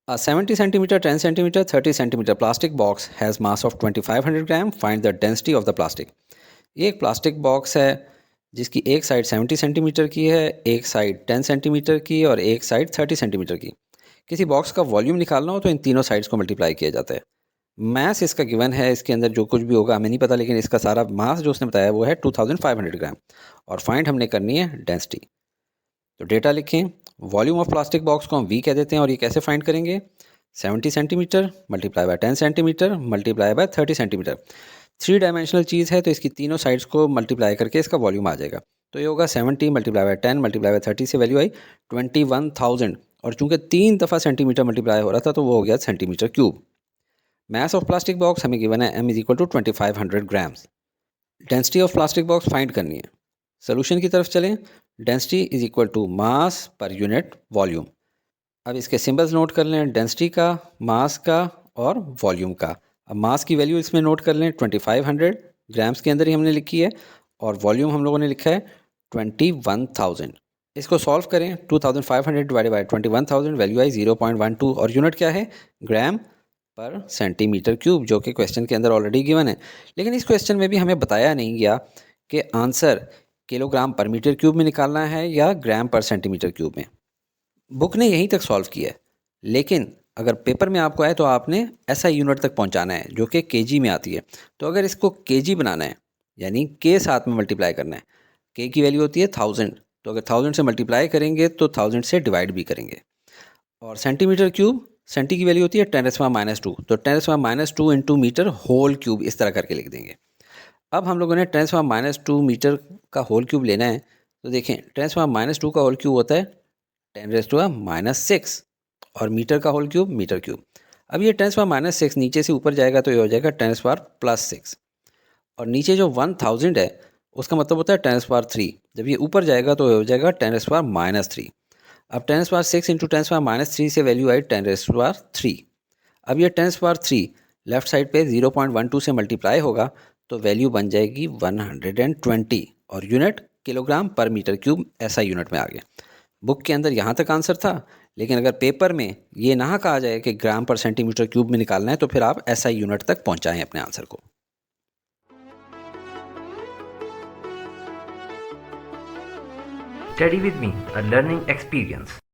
A 70 centimeter, 10 centimeter, 30 centimeter plastic box has mass of 2500 gram. Find the density of the plastic. ये एक plastic box है जिसकी एक side 70 centimetre की है, एक साइड 10 सेंटीमीटर की और एक साइड 30 सेंटीमीटर की। किसी बॉक्स का वॉल्यूम निकालना हो तो इन तीनों साइड्स को मल्टीप्लाई किया जाता है। मास इसका गिवन है, इसके अंदर जो कुछ भी होगा हमें नहीं पता, लेकिन इसका सारा मास जो उसने बताया वो है 2500 ग्राम और फाइंड हमने करनी है डेंसिटी। तो डेटा लिखें, वॉल्यूम ऑफ प्लास्टिक बॉक्स को हम वी कह देते हैं और ये कैसे फाइंड करेंगे, 70 centimetre multiply by 10 centimetre multiply by 30 centimetre. 3 dimensional चीज़ है तो इसकी तीनों साइड्स को मल्टीप्लाई करके इसका वॉल्यूम आ जाएगा। तो ये होगा 70 मल्टीप्लाई बाय 10 मल्टीप्लाई बाय 30 से वैल्यू आई 21,000 और चूंकि 3 दफ़ा सेंटीमीटर मल्टीप्लाई हो रहा था तो वो हो गया centimetre cube. Mass of plastic box हमें गिवन है m is equal to 2500 grams. Density of plastic box find करनी है। सोल्यूशन की तरफ चलें। Density is equal to mass पर यूनिट वॉल्यूम। अब इसके सिंबल्स नोट कर लें, डेंसिटी का, मास का और वॉल्यूम का। अब मास की वैल्यू इसमें नोट कर लें, 2500 ग्राम्स के अंदर ही हमने लिखी है और वॉल्यूम हम लोगों ने लिखा है 21,000। इसको सॉल्व करें, 2500 डिवाइडेड बाई 21,000 वैल्यू आई 0.12 और यूनिट क्या है, ग्राम पर सेंटीमीटर क्यूब, जो कि क्वेश्चन के अंदर ऑलरेडी गिवन है। लेकिन इस क्वेश्चन में भी हमें बताया नहीं गया कि आंसर किलोग्राम पर मीटर क्यूब में निकालना है या ग्राम पर सेंटीमीटर क्यूब में। बुक ने यहीं तक सॉल्व किया है, लेकिन अगर पेपर में आपको आए तो आपने ऐसा यूनिट तक पहुंचाना है जो कि केजी में आती है। तो अगर इसको केजी बनाना है यानी के साथ में मल्टीप्लाई करना है, के की वैल्यू होती है 1000, तो अगर 1000 से मल्टीप्लाई करेंगे तो 1000 से डिवाइड भी करेंगे। और सेंटीमीटर क्यूब, सेंटी की वैल्यू होती है 10⁻², तो 10⁻² इंटू मीटर होल क्यूब इस तरह करके लिख देंगे। अब हम लोगों ने 10⁻² मीटर का होल क्यूब लेना है, तो देखें 10⁻² का होल क्यूब होता है 10⁻⁻6 और मीटर का होल क्यूब मीटर क्यूब। अब ये 10⁻6 नीचे से ऊपर जाएगा तो ये हो जाएगा 10⁻+6 और नीचे जो 1000 है उसका मतलब होता है 10⁻3। जब ये ऊपर जाएगा तो ये हो जाएगा 10⁻³ अब 10⁻6 इंटू 10⁻³ से वैल्यू आई 10⁻3। अब ये 10⁻3 लेफ्ट साइड पे 0.12 से मल्टीप्लाई होगा तो वैल्यू बन जाएगी 120 और यूनिट किलोग्राम पर मीटर क्यूब ऐसा यूनिट में आ गया। बुक के अंदर यहाँ तक आंसर था, लेकिन अगर पेपर में ये ना कहा जाए कि ग्राम पर सेंटीमीटर क्यूब में निकालना है तो फिर आप ऐसा यूनिट तक पहुँचाएँ अपने आंसर को। Study with me, a learning experience.